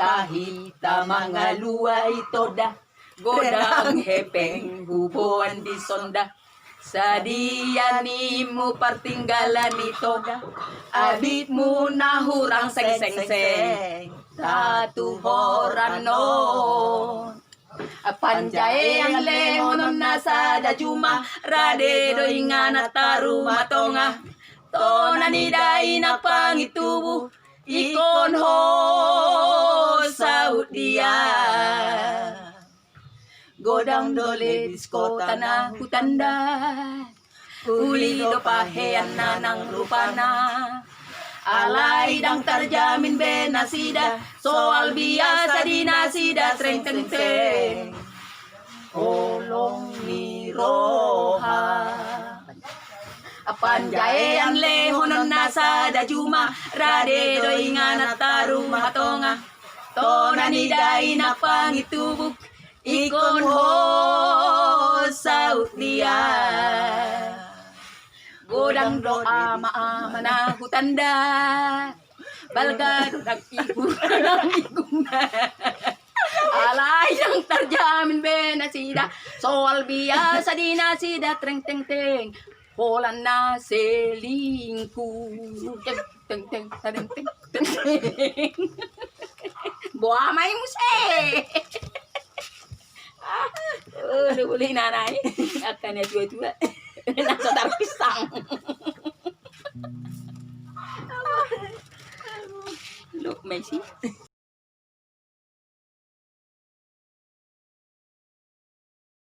tahita mga luway toda, godang hepeng hubuan di sonda. Sa diyan mo partinggalan ni toda, abit mo na hurang seng-seng-seng, tatuhoran no. Panjay ang lehonon na sa dajuma, rade do inga na taru matonga, to naniday na pangitubo, ikon ho sa udia. Godang dole disko tanah hutanda, uli do pahean na ng rupana, alay dang tarjamin benasida, soal biasa dinasida treng teng teng, olong ni roha. Panjay ang lehonon nasa dajuma, rade do inga na taru matonga, to naniday na pangitubog, ikon ho sa utlia. Godang doa maama na hutanda, balgad nag-ibu ng iguna, alay ang tarjamin benasida, soal biasa dinasida treng teng teng, holan na selingku, teng teng teng teng teng teng teng, buamay mo uli nanay akan ya tua-tua nasa pisang. Look, Messi.